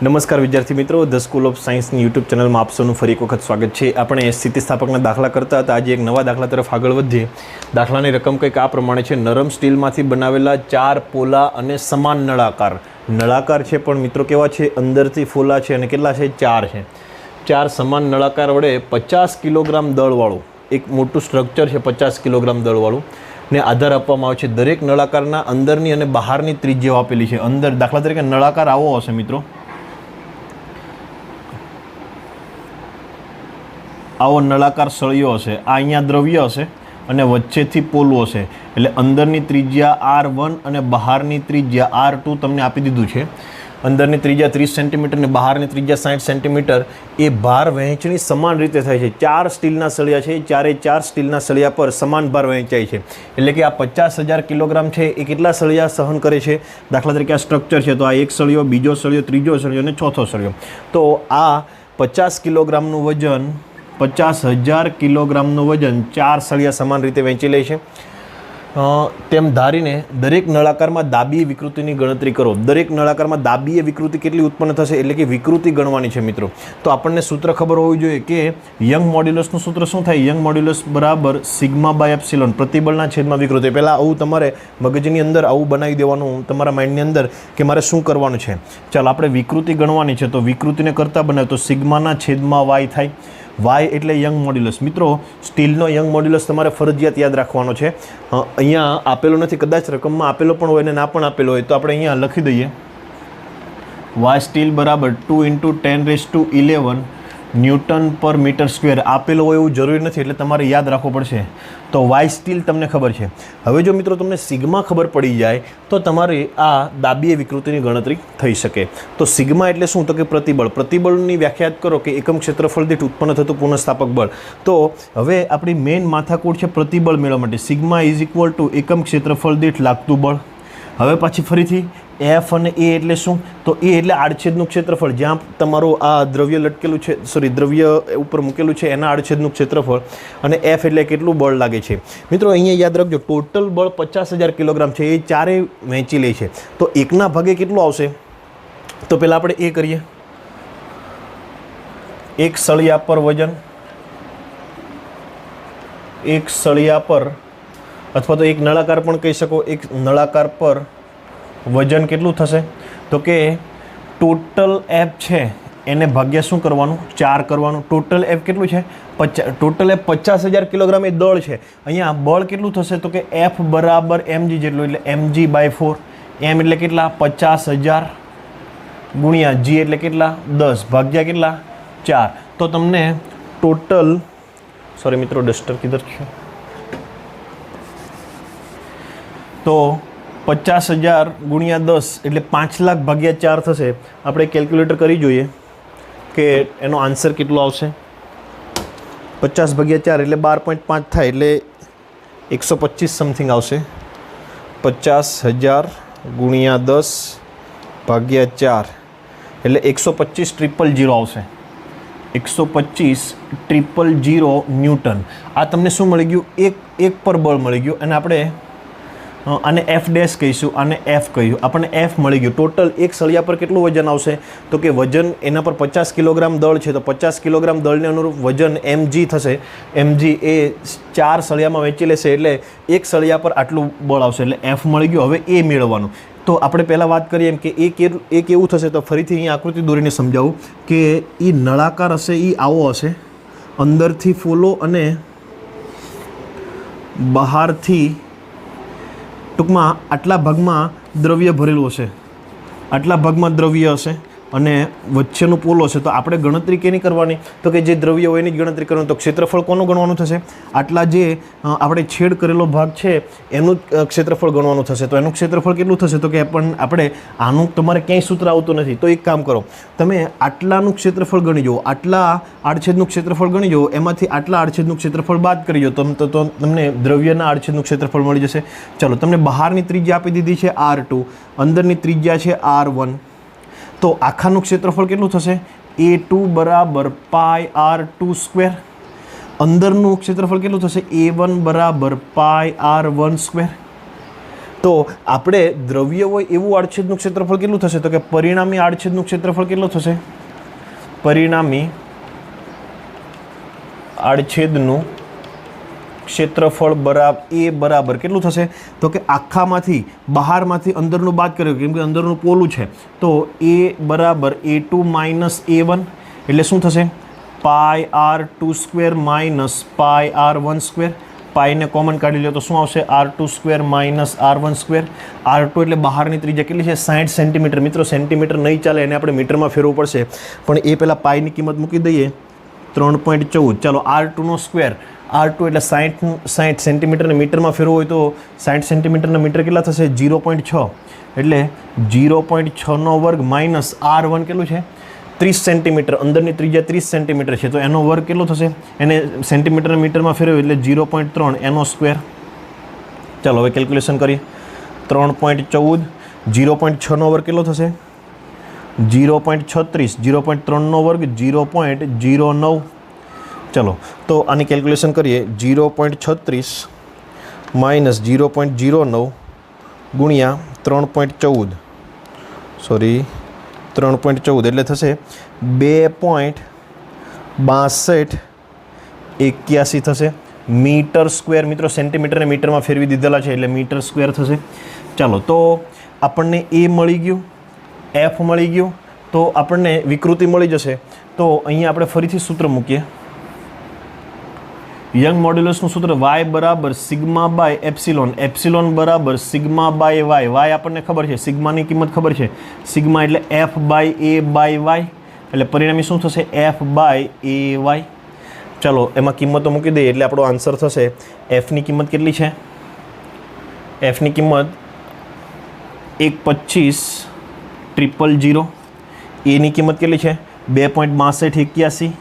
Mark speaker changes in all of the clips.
Speaker 1: નમસ્કાર વિદ્યાર્થી મિત્રો, ધ સ્કૂલ ઓફ સાયન્સની યુટ્યુબ ચેનલમાં આપ સૌનું ફરી એક વખત સ્વાગત છે। આપણે સ્થિતિસ્થાપકના દાખલા કરતા હતા, આજે એક નવા દાખલા તરફ આગળ વધીએ। દાખલાની રકમ કંઈક આ પ્રમાણે છે। નરમ સ્ટીલમાંથી બનાવેલા 4 પોલા અને સમાન નળાકાર છે, પણ મિત્રો કેવા છે? અંદરથી ફોલા છે અને કેટલા છે? 4 છે। 4 સમાન નળાકાર વડે 50 કિલોગ્રામ દળવાળું એક મોટું સ્ટ્રક્ચર છે, 50 કિલોગ્રામ દળવાળું ને આધાર આપવામાં આવે છે। દરેક નળાકારના અંદરની અને બહારની ત્રિજ્યાઓ આપેલી છે। અંદર દાખલા તરીકે નળાકાર આવો હશે મિત્રો, આવો નળાકાર સળિયો હશે, આ અહીંયા દ્રવ્ય હશે અને વચ્ચેથી પોલું હશે, એટલે અંદરની ત્રિજ્યા R1 અને બહારની ત્રિજ્યા R2 તમને આપી દીધું છે। અંદરની ત્રિજ્યા 30 સેન્ટીમીટર અને બહારની ત્રિજ્યા 60 સેન્ટીમીટર। એ ભાર વહેંચણી સમાન રીતે થાય છે। 4 સ્ટીલના સળિયા છે, ચારે 4 સ્ટીલના સળિયા પર સમાન ભાર વહેંચાય છે, એટલે કે આ 50,000 કિલોગ્રામ છે એ કેટલા સળિયા સહન કરે છે? દાખલા તરીકે આ સ્ટ્રક્ચર છે, તો આ એક સળિયો, બીજો સળિયો, ત્રીજો સળિયો અને ચોથો સળિયો। તો આ 50 કિલોગ્રામનું વજન, 50,000 કિલોગ્રામનું વજન 4 સળિયા સમાન રીતે વહેંચી લે છે। તેમ ધારીને દરેક નળાકારમાં દાબીય વિકૃતિની ગણતરી કરો। દરેક નળાકારમાં દાબીય વિકૃતિ કેટલી ઉત્પન્ન થશે, એટલે કે વિકૃતિ ગણવાની છે મિત્રો। તો આપણને સૂત્ર ખબર હોવી જોઈએ કે યંગ મોડ્યુલસનું સૂત્ર શું થાય? યંગ મોડ્યુલસ બરાબર સિગ્મા બાય એપ્સિલોન, પ્રતિબળના છેદમાં વિકૃતિ। પહેલાં આવું તમારે મગજની અંદર આવું બનાવી દેવાનું, તમારા માઇન્ડની અંદર, કે મારે શું કરવાનું છે। ચાલો આપણે વિકૃતિ ગણવાની છે, તો વિકૃતિને કરતાં બનાવે તો સિગ્માના છેદમાં વાય થાય। વાય એટલે યંગ મોડ્યુલસ। મિત્રો સ્ટીલનો યંગ મોડ્યુલસ તમારે ફરજિયાત યાદ રાખવાનો છે। અહીંયા આપેલો નથી, કદાચ રકમમાં આપેલો પણ હોય ને ના પણ આપેલો હોય, તો આપણે અહીંયા લખી દઈએ વાય સ્ટીલ બરાબર 2 × 10⁻11 ન્યૂટન પર મીટર સ્ક્વેર। આપેલો હોય એવું જરૂરી નથી, એટલે તમારે યાદ રાખવું પડશે। તો વાય સ્ટીલ તમને ખબર છે। હવે જો મિત્રો તમને સિગ્મા ખબર પડી જાય તો તમારે આ દાબીય વિકૃતિની ગણતરી થઈ શકે। તો સિગ્મા એટલે શું? તો કે પ્રતિબળ। પ્રતિબળની વ્યાખ્યાત કરો કે એકમ ક્ષેત્રફળ દીઠ ઉત્પન્ન થતું પુનઃસ્થાપક બળ। તો હવે આપણી મેઇન માથાકૂટ છે પ્રતિબળ મેળવવા માટે। સિગ્મા = એકમ ક્ષેત્રફળ દીઠ લાગતું બળ। હવે પાછી ફરીથી એફ અને એ એટલે શું? તો એ એટલે આડછેદનું ક્ષેત્રફળ, જ્યાં તમારું આ દ્રવ્ય લટકેલું છે, દ્રવ્ય ઉપર મૂકેલું છે એના આડછેદનું ક્ષેત્રફળ। અને એફ એટલે કેટલું બળ લાગે છે। મિત્રો અહીંયા યાદ રાખજો, ટોટલ બળ 50,000 કિલોગ્રામ છે, એ ચારેય વહેંચી લે છે। તો એકના ભાગે કેટલું આવશે? તો પહેલાં આપણે એ કરીએ, એક સળિયા પર વજન, એક સળિયા પર, અથવા તો એક નળાકાર પણ કહી શકો, એક નળાકાર પર વજન કેટલું થશે? તો કે ટોટલ એફ છે એને ભાગ્યા શું કરવાનું? 4 કરવાનું। ટોટલ એફ કેટલું છે? ટોટલ એફ 50,000 કિલોગ્રામ એ દળ છે। અહીંયા બળ કેટલું થશે? તો કે એફ બરાબર mg જેટલું, એટલે mg/4। એમ એટલે કેટલા? 50,000 ગુણ્યા g એટલે કેટલા? 10 ભાગ્યા કેટલા? 4। તો તમને ટોટલ, સોરી મિત્રો ડસ્ટર કિધર છે, તો 50,000 ગુણ્યા 10 એટલે 5 લાખ ભાગ્યા 4 થશે। આપણે કેલ્ક્યુલેટર કરી જોઈએ કે એનો આન્સર કેટલો આવશે। 50 ભાગ્યા 4 એટલે 12.5 થાય, એટલે 125 સમથિંગ આવશે। 50,000 ગુણ્યા 10 ભાગ્યા 4 એટલે 125,000 આવશે। 125,000 ન્યૂટન। આ તમને શું મળી ગયું? એક પર બળ મળી ગયું, અને આપણે આને એફ ડેશ કહીશું, આને એફ કહ્યું, આપણને એફ મળી ગયું। ટોટલ એક સળિયા પર કેટલું વજન આવશે? તો કે વજન એના પર 50 કિલોગ્રામ દળ છે, તો 50 કિલોગ્રામ દળને અનુરૂપ વજન mg થશે। mg એ 4 સળિયામાં વહેંચી લેશે, એટલે એક સળિયા પર આટલું બળ આવશે, એટલે એફ મળી ગયું। હવે એ મેળવવાનું, તો આપણે પહેલાં વાત કરીએ એમ કે એ કેવું થશે? તો ફરીથી અહીંયા આકૃતિ દોરીને સમજાવું કે એ નળાકાર હશે, એ આવો હશે, અંદરથી ફોલો અને બહારથી, ટૂંકમાં આટલા ભાગમાં દ્રવ્ય ભરેલું હશે, આટલા ભાગમાં દ્રવ્ય હશે અને વચ્ચેનું પોલો હશે। તો આપણે ગણતરી કેની કરવાની? તો કે જે દ્રવ્ય હોય એની જ ગણતરી કરવાની। તો ક્ષેત્રફળ કોનું ગણવાનું થશે? આટલા જે આપણે છેદ કરેલો ભાગ છે એનું ક્ષેત્રફળ ગણવાનું થશે। તો એનું ક્ષેત્રફળ કેટલું થશે? તો કે આપણે આનું તમારે ક્યાંય સૂત્ર આવતું નથી, તો એક કામ કરો, તમે આટલાનું ક્ષેત્રફળ ગણી જુઓ, આટલા આડછેદનું ક્ષેત્રફળ ગણી જુઓ, એમાંથી આટલા આડછેદનું ક્ષેત્રફળ બાદ કરી જુઓ, તો તમને દ્રવ્યના આડછેદનું ક્ષેત્રફળ મળી જશે। ચાલો, તમને બહારની ત્રિજ્યા આપી દીધી છે R2, અંદરની ત્રિજ્યા છે R1, તો આખાનું ક્ષેત્રફળ કેટલું થશે? A2 બરાબર πr2²। અંદરનું ક્ષેત્રફળ કેટલું થશે? A1 બરાબર πr1²। તો આપણે દ્રવ્ય હોય એવું આડછેદનું ક્ષેત્રફળ કેટલું થશે? તો કે પરિણામી આડછેદનું ક્ષેત્રફળ કેટલું થશે? પરિણામી આડછેદનું ક્ષેત્રફળ બરાબર કેટલું થશે? તો કે આખામાંથી બહારમાંથી અંદરનું બાદ કર્યું, કેમ કે અંદરનું પોલું છે, તો a બરાબર a2 માઇનસ a1 એટલે શું થશે? Pi r2 square minus pi r1 square. પાઈને કોમન કાઢી લો તો શું આવશે? r2 square minus r1 square. r2 એટલે બહારની ત્રિજ્યા કેટલી છે? 60 સેન્ટીમીટર. મિત્રો સેન્ટીમીટર નહીં ચાલે, એને આપણે મીટરમાં ફેરવવું પડશે, પણ એ પહેલાં પાઈની કિંમત મૂકી દઈએ 3.14. ચાલો r2નો સ્ક્વેર, r2 એટલે 60 સેન્ટીમીટરને મીટરમાં ફેરવું હોય તો 60 સેન્ટીમીટરના મીટર કેટલા થશે? 0.6 એટલે 0.6નો વર્ગ માઇનસ r1 કેટલું છે? 30 સેન્ટીમીટર. અંદરની ત્રિજ્યા 30 સેન્ટીમીટર છે, તો એનો વર્ગ કેટલો થશે? એને સેન્ટીમીટરના મીટરમાં ફેરવ્યું એટલે 0.3 એનો સ્ક્વેર. ચાલો હવે કેલ્ક્યુલેશન કરીએ. 3.14 0.6નો વર્ગ કેટલો થશે? 0.36. 0.3નો વર્ગ 0.09. ચલો તો આની કેલ્ક્યુલેશન કરીએ. 0.36 માઇનસ 0.09 ગુણ્યા 3.14 એટલે થશે 2.6281 થશે મીટર સ્ક્વેર. મિત્રો સેન્ટીમીટરને મીટરમાં ફેરવી દીધેલા છે એટલે મીટર સ્ક્વેર થશે. ચાલો તો આપણને એ મળી ગયું, એફ મળી ગયું, તો આપણને વિકૃતિ મળી જશે. તો અહીંયા આપણે ફરીથી સૂત્ર મૂકીએ. યંગ મોડ્યુલસનું સૂત્ર y બરાબર સિગ્મા બાય એપ્સિલોન, એપ્સિલોન બરાબર સિગ્મા બાય વાય. વાય આપણને ખબર છે, સિગ્માની કિંમત ખબર છે. સિગ્મા એટલે F by A by Y, એટલે પરિણામી શું થશે? F by A Y. ચાલો એમાં કિંમતો મૂકી દઈએ એટલે આપણો આન્સર થશે. એફની કિંમત કેટલી છે? એફની કિંમત 1,25,000. એની કિંમત કેટલી છે? 2.6281.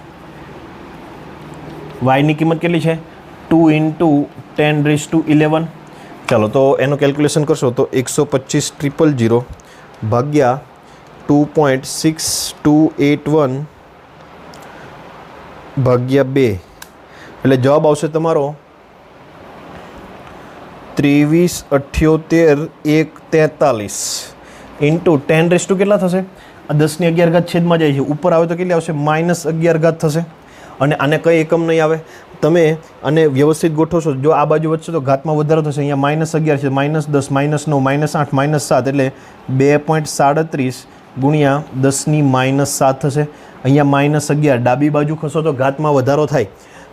Speaker 1: વાયની કિંમત કેટલી છે? 2 × 10⁻11. ચાલો તો એનું કેલ્ક્યુલેશન કરશો તો 125,000 ભાગ્યા 2.6281 ભાગ્યા 2 એટલે જવાબ આવશે તમારો 23,78,143 ઇન્ટુ 10 કેટલા થશે? આ 10⁻11 છેદમાં જાય છે, ઉપર આવે તો કેટલી આવશે? -11 થશે. અને આને કઈ એકમ નહીં આવે. તમે આને વ્યવસ્થિત ગોઠવશો, જો આ બાજુ વધશે તો ઘાતમાં વધારો થશે. અહીંયા -11 છે, -10 -9 -8 -7 એટલે 2.37 ગુણ્યા 10⁻7 થશે. અહીંયા -11 ડાબી બાજુ ખસો તો ઘાતમાં વધારો થાય,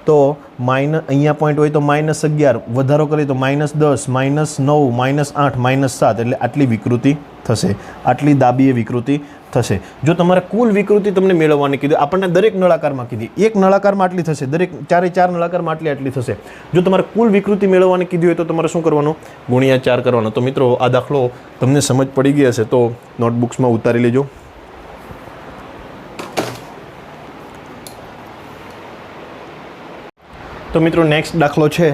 Speaker 1: તો અહીંયા પોઈન્ટ હોય તો -11 વધારો કરીએ તો -10 -9 -8 -7 એટલે આટલી વિકૃતિ થશે, આટલી દાબીએ વિકૃતિ થશે. જો તમારે કુલ વિકૃતિ તમને મેળવવાની કીધી, આપણને દરેક નળાકારમાં કીધી, એક નળાકારમાં આટલી થશે, દરેક 4 નળાકારમાં આટલી થશે. જો તમારે કુલ વિકૃતિ મેળવવાની કીધી હોય તો તમારે શું કરવાનું? ગુણ્યા 4 કરવાનો. તો મિત્રો આ દાખલો તમને સમજ પડી ગઈ હશે તો નોટબુક્સમાં ઉતારી લેજો. તો મિત્રો નેક્સ્ટ દાખલો છે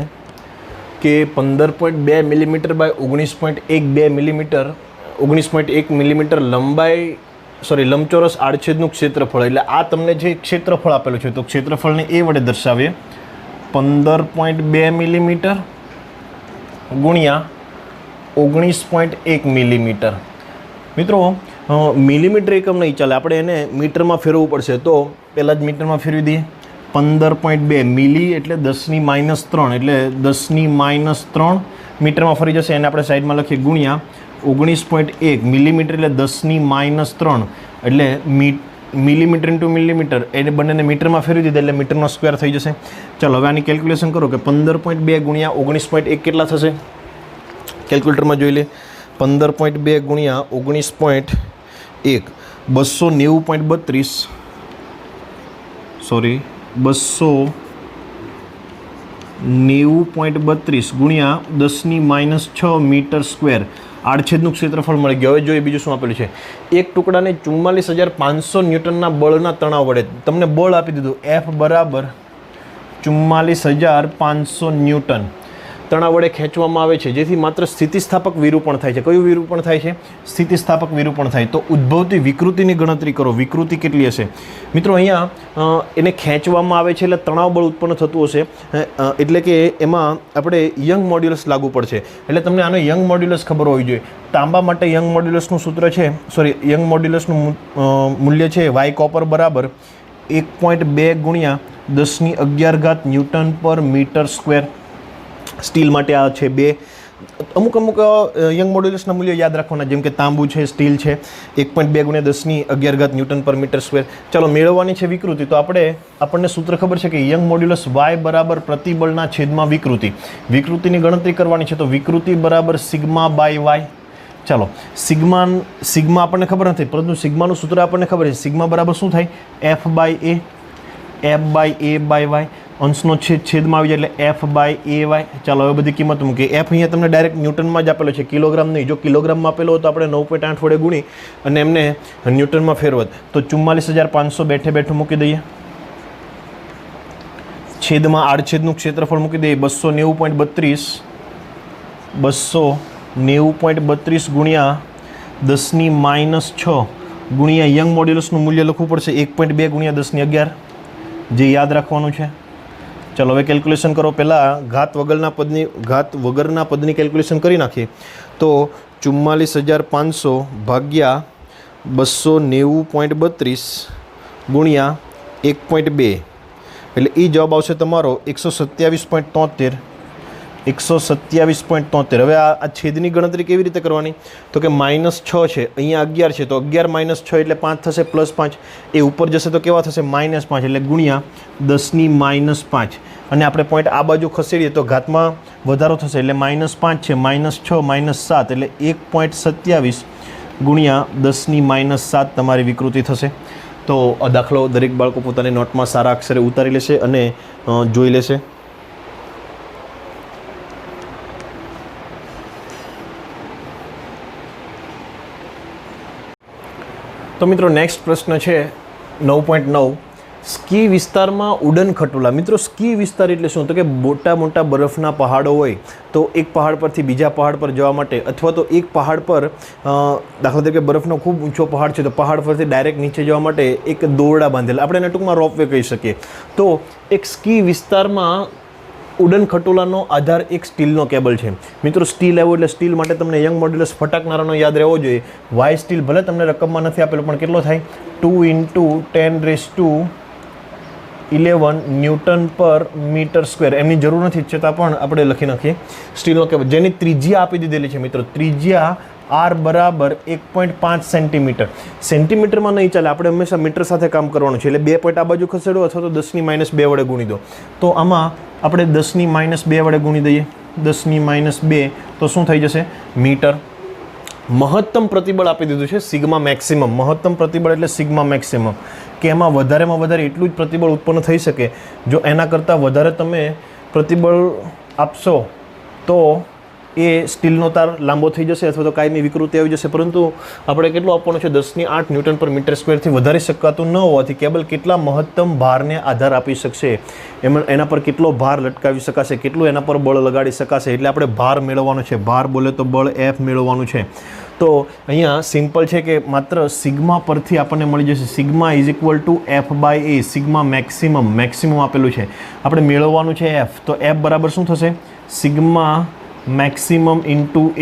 Speaker 1: કે 15.2 મિલીમીટર બાય 19.12 મિલીમીટર 19.1 મિલીમીટર લંબચોરસ આડછેદનું ક્ષેત્રફળ. એટલે આ તમને જે ક્ષેત્રફળ આપેલું છે તો ક્ષેત્રફળને એ વડે દર્શાવીએ. 15.2 મિલીમીટર ગુણ્યા 19.1 મિલીમીટર. મિત્રો મિલીમીટર એકમ નહીં ચાલે, આપણે એને મીટરમાં ફેરવવું પડશે. તો પહેલાં જ મીટરમાં ફેરવી દઈએ. 15.2 મિલી એટલે 10⁻3 એટલે 10⁻3 મીટરમાં ફરી જશે, એને આપણે સાઈડમાં લખીએ ગુણ્યા 19.1 મિલીમીટર એટલે 10⁻3 એટલે મિલીમીટર ઇન્ટુ મિલીમીટર, એને બંનેને મીટરમાં ફેરવી દીધા એટલે મીટરનો સ્ક્વેર થઈ જશે. ચાલો હવે આની કેલ્ક્યુલેશન કરો કે 15.2 ગુણ્યા 19.1 કેટલા થશે? કેલ્ક્યુલેટરમાં જોઈ લે. 15.2 ગુણ્યા 19.1 290.32 ગુણ્યા 10⁻6 મીટર સ્ક્વેર આડછેદનું ક્ષેત્રફળ મળી ગયું. હવે જોઈએ બીજું શું આપેલું છે. એક ટુકડાને 44,500 ન્યૂટનના બળના તણાવ વડે, તમને બળ આપી દીધું F બરાબર 44,500 ન્યૂટન. તણાવ વડે ખેંચવામાં આવે છે, જેથી માત્ર સ્થિતિસ્થાપક વિરૂપણ થાય છે. કયું વિરૂપણ થાય છે? સ્થિતિસ્થાપક વિરૂપણ થાય. તો ઉદ્ભવતી વિકૃતિની ગણતરી કરો. વિકૃતિ કેટલી હશે મિત્રો? અહીંયા એને ખેંચવામાં આવે છે એટલે તણાવ બળ ઉત્પન્ન થતું હશે, એટલે કે એમાં આપણે યંગ મોડ્યુલસ લાગુ પડશે. એટલે તમને આનો યંગ મોડ્યુલસ ખબર હોવી જોઈએ. તાંબા માટે યંગ મોડ્યુલસનું સૂત્ર છે, યંગ મોડ્યુલસનું મૂલ્ય છે વાય કોપર બરાબર 1.2 ગુણ્યા 10⁻11 ન્યૂટન પર મીટર સ્ક્વેર. સ્ટીલ માટે આ છે 2. અમુક યંગ મોડ્યુલસના મૂલ્યો યાદ રાખવાના, જેમ કે તાંબુ છે, સ્ટીલ છે, 1.2 ગુણ્યા 10⁻11 ન્યૂટન પર મીટર સ્ક્વેર. ચાલો મેળવવાની છે વિકૃતિ. તો આપણને સૂત્ર ખબર છે કે યંગ મોડ્યુલસ વાય બરાબર પ્રતિબળના છેદમાં વિકૃતિ. વિકૃતિની ગણતરી કરવાની છે, તો વિકૃતિ બરાબર સિગ્મા બાય વાય. ચાલો સિગ્મા આપણને ખબર નથી, પરંતુ સિગ્માનું સૂત્ર આપણને ખબર છે. સિગ્મા બરાબર શું થાય? F by A, F by A by Y. અંશનો છેદમાં આવી જાય એટલે એફ બાય એ વાય. ચાલો હવે બધી કિંમત મૂકીએ. એફ અહીંયા તમને ડાયરેક્ટ ન્યૂટનમાં જ આપેલો છે, કિલોગ્રામ નહીં. જો કિલોગ્રામમાં આપેલો હોય તો આપણે 9.8 વડે ગુણી અને એમને ન્યૂટનમાં ફેરવત તો 44,500 બેઠે બેઠું મૂકી દઈએ. છેદમાં આડછેદનું ક્ષેત્રફળ મૂકી દઈએ 290.32 ગુણ્યા 10⁻6 ગુણ્યા યંગ મોડ્યુલસનું મૂલ્ય લખવું પડશે 1.2 ગુણ્યા 10⁻11, જે યાદ રાખવાનું છે. ચાલો હવે કેલ્ક્યુલેશન કરો. પહેલાં ઘાત વગરના પદની કેલ્ક્યુલેશન કરી નાખીએ. તો 44,500 ભાગ્યા 290.32 ગુણ્યા 1.2 એટલે એ જવાબ આવશે તમારો 127.73. 127.73. હવે આ છેદની ગણતરી કેવી રીતે કરવાની? તો કે -6 છે, અહીંયા 11 છે, તો 11 - 6 એટલે 5 થશે, +5. એ ઉપર જશે તો કેવા થશે? -5 એટલે ગુણ્યા 10⁻5. અને આપણે પોઈન્ટ આ બાજુ ખસેડીએ તો ઘાતમાં વધારો થશે એટલે -5 છે, -6 -7 એટલે 1.27 ગુણ્યા 10⁻7 તમારી વિકૃતિ થશે. તો દાખલો દરેક બાળકો પોતાની નોટમાં સારા અક્ષરે ઉતારી લેશે અને જોઈ લેશે. તો મિત્રો નેક્સ્ટ પ્રશ્ન છે 9.9. સ્કી વિસ્તારમાં ઉડન ખટોલા. મિત્રો સ્કી વિસ્તાર એટલે શું? તો કે મોટા બરફના પહાડો હોય તો એક પહાડ પરથી બીજા પહાડ પર જવા માટે, અથવા તો એક પહાડ પર દાખલા તરીકે બરફનો ખૂબ ઊંચો પહાડ છે તો પહાડ પરથી ડાયરેક્ટ નીચે જવા માટે એક દોરડા બાંધેલા, આપણે એને ટૂંકમાં રોપવે કહી શકીએ. તો એક સ્કી વિસ્તારમાં ઉડન ખટોલાનો આધાર એક સ્ટીલનો કેબલ છે. મિત્રો સ્ટીલ આવ્યો એટલે સ્ટીલ માટે તમને યંગ મોડ્યુલસ ફટાકનારાનો યાદ રહેવો જોઈએ. વાય સ્ટીલ ભલે તમને રકમમાં નથી આપેલો પણ કેટલો થાય? 2 × 10⁻11 ન્યૂટન પર મીટર સ્ક્વેર. એમની જરૂર નથી છતાં પણ આપણે લખી નાખીએ સ્ટીલનો કેબલ, જેની ત્રિજ્યા આપી દીધેલી છે મિત્રો. ત્રિજ્યા આર બરાબર 1.5 સેન્ટીમીટર. સેન્ટીમીટરમાં નહીં ચાલે, આપણે હંમેશા મીટર સાથે કામ કરવાનું છે. એટલે 2 પોઈન્ટ આ બાજુ ખસેડો અથવા તો 10⁻2 વડે ગુણી દો. તો આમાં આપણે 10⁻2 વડે ગુણી દઈએ. 10⁻2 તો શું થઈ જશે? મીટર. મહત્તમ પ્રતિબળ આપી દીધું છે સિગ્મા મેક્સિમમ. મહત્તમ પ્રતિબળ એટલે સિગ્મા મેક્સિમમ, કે એમાં વધારેમાં વધારે એટલું જ પ્રતિબળ ઉત્પન્ન થઈ શકે. જો એના કરતાં વધારે તમે પ્રતિબળ આપશો તો એ સ્ટીલનો તાર લાંબો થઈ જશે અથવા તો કાયમી વિકૃતિ આવી જશે. પરંતુ આપણે કેટલું આપવાનું છે? 10⁸ ન્યૂટન પર મીટર સ્ક્વેરથી વધારી શકાતું ન હોવાથી કેબલ કેટલા મહત્તમ ભારને આધાર આપી શકશે, એના પર કેટલો ભાર લટકાવી શકાશે, કેટલું એના પર બળ લગાડી શકાશે, એટલે આપણે ભાર મેળવવાનો છે. ભાર બોલે તો બળ એફ મેળવવાનું છે. તો અહીંયા સિમ્પલ છે કે માત્ર સિગ્મા પરથી આપણને મળી જશે સિગ્મા = F/A. સિગ્મા મેક્સિમમ આપેલું છે, આપણે મેળવવાનું છે એફ. તો એફ બરાબર શું થશે? Sigma maximum ×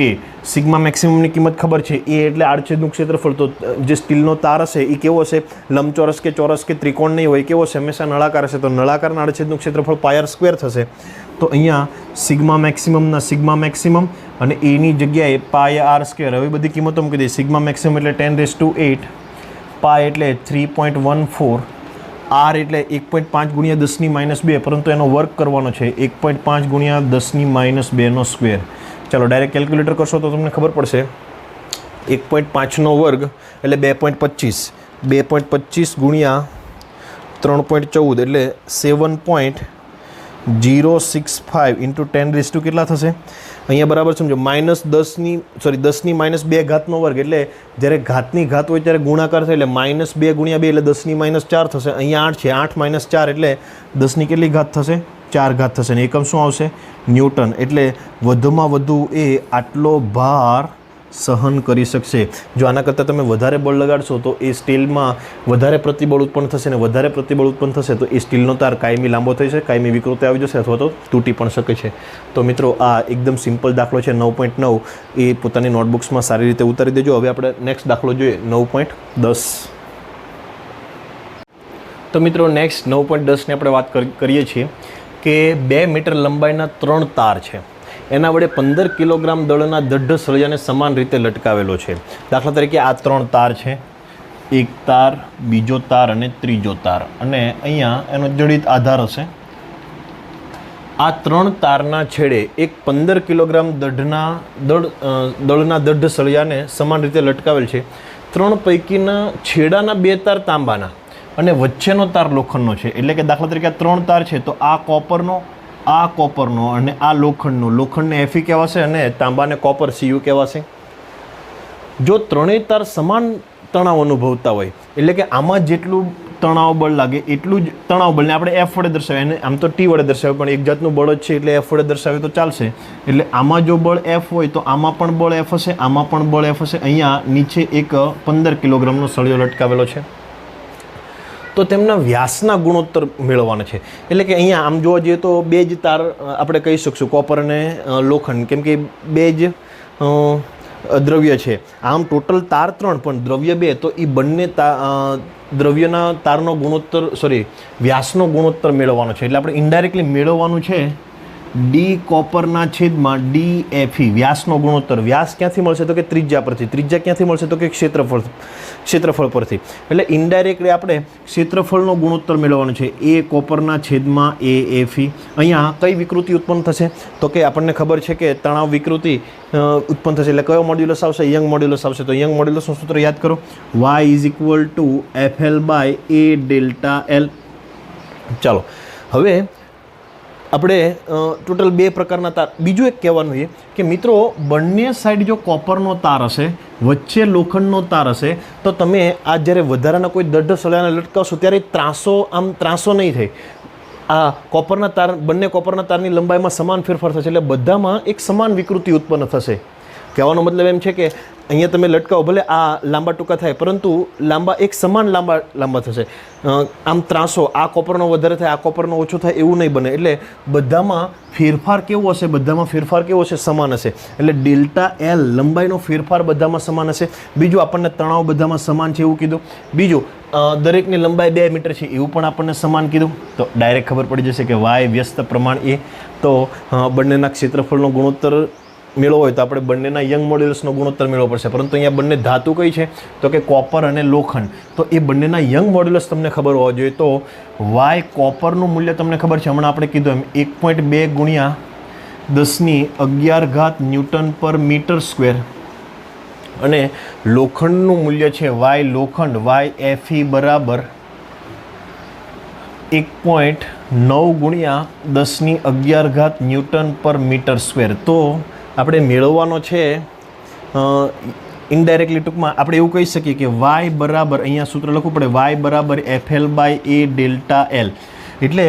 Speaker 1: A. સિગ્મા મેક્સિમમની કિંમત ખબર છે, એ એટલે આડછેદનું ક્ષેત્રફળ. તો જે સ્ટીલનો તાર હશે એ કેવો હશે? લંબચોરસ કે ચોરસ કે ત્રિકોણ નહીં હોય, કેવો હશે? હંમેશા નળાકાર હશે. તો નળાકારના આડછેદનું ક્ષેત્રફળ πr² થશે. તો અહીંયા સિગ્મા મેક્સિમમ અને એની જગ્યાએ πr². હવે બધી કિંમતો મૂકી દઈએ. સિગ્મા મેક્સિમમ એટલે 10⁸, પાય એટલે 3.14, આર એટલે 1.5 ગુણ્યા 10⁻2, પરંતુ એનો વર્ક કરવાનો છે 1.5 ગુણ્યા 10⁻2 સ્ક્વેર. ચાલો ડાયરેક્ટ કેલ્ક્યુલેટર કરશો તો તમને ખબર પડશે. 1.5નો વર્ગ એટલે 2.25, 2.25 ગુણ્યા 3.14 એટલે 7.065 × 10⁻, કેટલા થશે? અહીંયા બરાબર સમજો, -10⁻2 ઘાતનો વર્ગ, એટલે જ્યારે ઘાતની ઘાત હોય ત્યારે ગુણાકાર થાય એટલે -2 × 2 એટલે 10⁻4 થશે. અહીંયા 8 છે, 8 - 4 એટલે 10ની કેટલી ઘાત થશે? 4 ઘાત થશે ને એકમ શું આવશે? ન્યૂટન. એટલે વધુમાં વધુ એ આટલો ભાર સહન કરી શકશે. જો આના કરતાં તમે વધારે બળ લગાડશો તો એ સ્ટીલમાં વધારે પ્રતિબળ ઉત્પન્ન થશે ને વધારે પ્રતિબળ ઉત્પન્ન થશે તો એ સ્ટીલનો તાર કાયમી લાંબો થઈ જશે, કાયમી વિકૃતિ આવી જશે અથવા તો તૂટી પણ શકે છે. તો મિત્રો આ એકદમ સિમ્પલ દાખલો છે 9.9, એ પોતાની નોટબુક્સમાં સારી રીતે ઉતારી દેજો. હવે આપણે નેક્સ્ટ દાખલો જોઈએ 9.10. તો મિત્રો નેક્સ્ટ 9.10ની આપણે વાત કરીએ છીએ કે 2 મીટર લંબાઈના 3 તાર છે. એના વડે 15 કિલોગ્રામ દળના દઢ સળિયાને સમાન રીતે લટકાવેલો છે. દાખલા તરીકે આ 3 તાર છે, એક તાર, બીજો તાર અને ત્રીજો તાર, અને અહીંયા એનો જડિત આધાર હશે. આ 3 તારના છેડે એક 15 કિલોગ્રામ દળના દઢ સળિયાને સમાન રીતે લટકાવેલ છે. 3 પૈકીના છેડાના 2 તાર તાંબાના અને વચ્ચેનો તાર લોખંડનો છે. એટલે કે દાખલા તરીકે આ 3 તાર છે તો આ કોપરનો અને આ લોખંડને Fe કહેવાશે અને તાંબાને કોપર Cu કહેવાશે. જો ત્રણેય તાર સમાન તણાવ અનુભવતા હોય, એટલે કે આમાં જેટલું તણાવ બળ લાગે એટલું જ તણાવ બળને આપણે F વડે દર્શાવીએ, અને આમ તો T વડે દર્શાવે, પણ એક જાતનું બળ જ છે એટલે F વડે દર્શાવે તો ચાલશે. એટલે આમાં જો બળ F હોય તો આમાં પણ બળ F હશે, આમાં પણ બળ F હશે. અહીંયા નીચે એક 15 કિલોગ્રામનો સળિયો લટકાવેલો છે. તો તેમના વ્યાસના ગુણોત્તર મેળવવાના છે. એટલે કે અહીંયા આમ જોવા જઈએ તો 2 જ તાર આપણે કહી શકશું, કોપર અને લોખંડ, કેમ કે 2 જ દ્રવ્ય છે. આમ ટોટલ તાર 3 પણ દ્રવ્ય 2, તો એ બંને દ્રવ્યના તારનો ગુણોત્તર વ્યાસનો ગુણોત્તર મેળવવાનો છે. એટલે આપણે ઇનડાયરેક્ટલી મેળવવાનું છે ડી કોપરના છેદમાં ડી Fe, વ્યાસનો ગુણોત્તર. વ્યાસ ક્યાંથી મળશે તો કે ત્રિજ્યા પરથી. ત્રિજ્યા ક્યાંથી મળશે તો કે ક્ષેત્રફળ પરથી. એટલે ઇનડાયરેક્ટલી આપણે ક્ષેત્રફળનો ગુણોત્તર મેળવવાનો છે, એ કોપરના છેદમાં એ Fe. અહીંયા કઈ વિકૃતિ ઉત્પન્ન થશે તો કે આપણને ખબર છે કે તણાવ વિકૃતિ ઉત્પન્ન થશે. એટલે કયો મોડ્યુલસ આવશે? યંગ મોડ્યુલસ આવશે. તો યંગ મોડ્યુલસનું સૂત્ર યાદ કરો, y = FL/A ΔL. ચાલો હવે આપણે ટોટલ 2 પ્રકારના તાર. બીજું એક કહેવાનું છે કે મિત્રો બંને સાઈડ જો કોપરનો તાર હશે, વચ્ચે લોખંડનો તાર હશે, તો તમે આ જ્યારે વધારાના કોઈ દઢ સળિયાને લટકાવશો ત્યારે ત્રાસો નહીં થાય. આ કોપરના તાર, બંને કોપરના તારની લંબાઈમાં સમાન ફેરફાર થશે, એટલે બધામાં એક સમાન વિકૃતિ ઉત્પન્ન થશે. કહેવાનો મતલબ એમ છે કે અહીંયા તમે લટકાવો, ભલે આ લાંબા ટૂંકા થાય પરંતુ એક સમાન લાંબા થશે. આમ ત્રાસો, આ કોપરનો વધારે થાય, આ કોપરનો ઓછો થાય એવું નહીં બને. એટલે બધામાં ફેરફાર કેવો હશે? સમાન હશે. એટલે ΔL લંબાઈનો ફેરફાર બધામાં સમાન હશે. બીજું આપણને તણાવ બધામાં સમાન છે એવું કીધું. બીજું દરેકની લંબાઈ 2 મીટર છે એવું પણ આપણને સમાન કીધું. તો ડાયરેક્ટ ખબર પડી જશે કે y વ્યસ્ત પ્રમાણ A. તો બંનેના ક્ષેત્રફળનો ગુણોત્તર મેળવો હોય તો આપણે બંનેના યંગ મોડ્યુલસનો ગુણોત્તર મેળવવો પડશે. પરંતુ અહીંયા બંને ધાતુ કઈ છે તો કે કોપર અને લોખંડ. તો એ બંનેના યંગ મોડ્યુલસ તમને ખબર હોવા જોઈએ. તો y કોપરનું મૂલ્ય તમને ખબર છે, હમણાં આપણે કીધું એમ 1.2 ગુણ્યા 10⁻11 ન્યૂટન પર મીટર સ્ક્વેર, અને લોખંડનું મૂલ્ય છે y Fe બરાબર 1.9 ગુણ્યા 10⁻11 ન્યૂટન પર મીટર સ્ક્વેર. તો આપણે મેળવવાનો છે ઇનડાયરેક્ટલી, ટૂંકમાં આપણે એવું કહી શકીએ કે y બરાબર, અહીંયા સૂત્ર લખવું પડે, y બરાબર FL/A ΔL. એટલે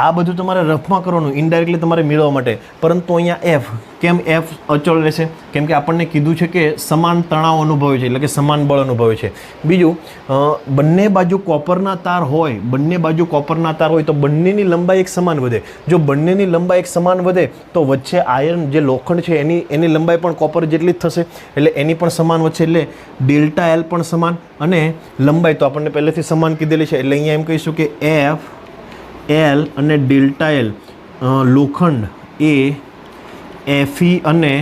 Speaker 1: આ બધું તમારે રફમાં કરવાનું ઇનડાયરેક્ટલી તમારે મેળવવા માટે. પરંતુ અહીંયા કેમ F અચળ રહેશે? કેમ કે આપણને કીધું છે કે સમાન તણાવ અનુભવે છે, એટલે કે સમાન બળ અનુભવે છે. બીજું, બંને બાજુ કોપરના તાર હોય તો બંનેની લંબાઈ એક સમાન વધે. જો બંનેની લંબાઈ એક સમાન વધે તો વચ્ચે આયર્ન જે લોખંડ છે એની લંબાઈ પણ કોપર જેટલી જ થશે, એટલે એની પણ સમાન વધશે. એટલે ΔL પણ સમાન, અને લંબાઈ તો આપણને પહેલેથી સમાન કીધેલી છે. એટલે અહીંયા એમ કહીશું કે FL અને ΔL લોખંડ એ Fe, અને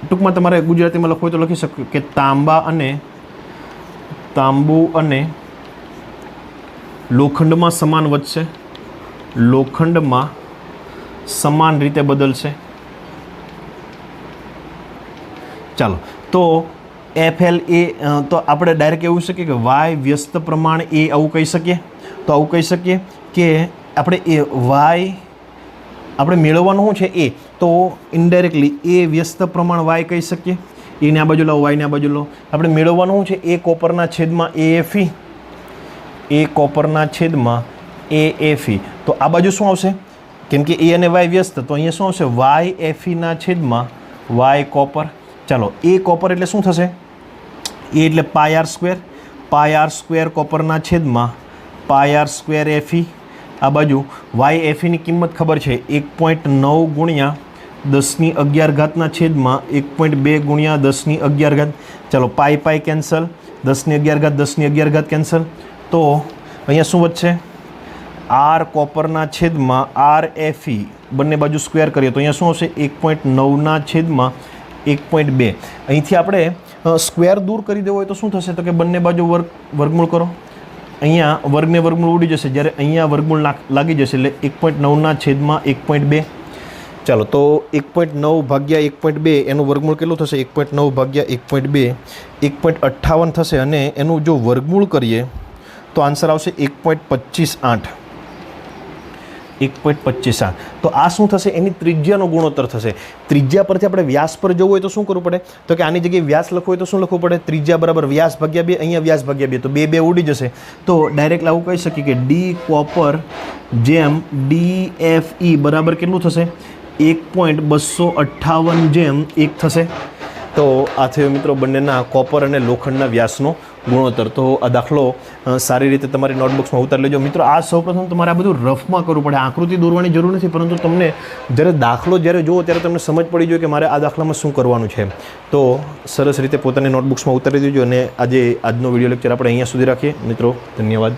Speaker 1: ટૂંકમાં તમારે ગુજરાતીમાં લખવું હોય તો લખી શકો કે તાંબુ અને લોખંડમાં સમાન વધશે, લોખંડમાં સમાન રીતે બદલશે. ચાલો, તો FL તો આપણે ડાયરેક્ટ એવું શકીએ કે y વ્યસ્ત પ્રમાણ A આવું કહી શકીએ. તો આવું કહી શકીએ કે આપણે આપણે મેળવવાનું શું છે A, તો ઇનડાયરેક્ટલી A વ્યસ્ત પ્રમાણ y કહી શકીએ. એને આ બાજુ લાવો, y ને આ બાજુ લો. આપણે મેળવવાનું શું છે? A કોપરના છેદમાં A કોપરના છેદમાં A Fe. તો આ બાજુ શું આવશે? કેમ કે એ અને વાય વ્યસ્ત, તો અહીંયા શું આવશે વાય એફઈના છેદમાં વાય કોપર. ચાલો એ કોપર એટલે શું થશે? એ એટલે પાય આર સ્ક્વેર કોપરના છેદમાં પાય આર સ્ક્વેર એફઈ. આ બાજુ વાય એફઈની કિંમત ખબર છે 1.9 ગુણ્યા 10^11 છેદમાં 1.2 ગુણ્યા 10^11. ચાલો પાય કેન્સલ, 10^11 10^11 કેન્સલ. તો અહીંયા શું વધશે? આર કોપરના છેદમાં આર એફઈ બંને બાજુ સ્ક્વેર કરીએ તો અહીંયા શું આવશે 1.9 છેદમાં 1.2. અહીંથી આપણે સ્ક્વેર દૂર કરી દેવો હોય તો શું થશે? તો કે બંને બાજુ વર્ગમૂળ કરો. અહીંયા વર્ગને વર્ગમૂળ ઉડી જશે, જ્યારે અહીંયા વર્ગમૂળ લાગી જશે એટલે 1.9 છેદમાં 1.2. ચાલો તો 1.9 ભાગ્યા 1.2 એનું વર્ગમૂળ કેટલું થશે? 1.9 ભાગ્યા 1.2 1.58 થશે, અને એનું જો વર્ગમૂળ કરીએ તો આન્સર આવશે 1.258. 1.258. તો આ શું થશે? એની ત્રિજ્યાનો ગુણોત્તર થશે. ત્રિજ્યા પરથી આપણે વ્યાસ પર જવું હોય તો શું કરવું પડે? તો કે આની જગ્યાએ વ્યાસ લખવું હોય તો શું લખવું પડે? ત્રિજ્યા બરાબર વ્યાસ ભાગ્યા 2. અહીંયા વ્યાસ ભાગ્યા 2 તો 2 ઉડી જશે. તો ડાયરેક્ટ આવું કહી શકીએ કે ડી કોપર જેમ DFE બરાબર કેટલું થશે? 1.258 જેમ 1 થશે. તો આ થયો મિત્રો બંનેના કોપર અને લોખંડના વ્યાસનો ગુણોત્તર. તો આ દાખલો સારી રીતે તમારી નોટબુક્સમાં ઉતારી લેજો. મિત્રો આ સૌપ્રથમ તમારે આ બધું રફમાં કરવું પડે, આકૃતિ દોરવાની જરૂર નથી, પરંતુ તમને જ્યારે દાખલો જ્યારે જુઓ ત્યારે તમને સમજ પડી જોઈએ કે મારે આ દાખલામાં શું કરવાનું છે. તો સરસ રીતે પોતાની નોટબુક્સમાં ઉતારી દેજો. અને આજનો વિડીયો લેક્ચર આપણે અહીંયા સુધી રાખીએ. મિત્રો ધન્યવાદ.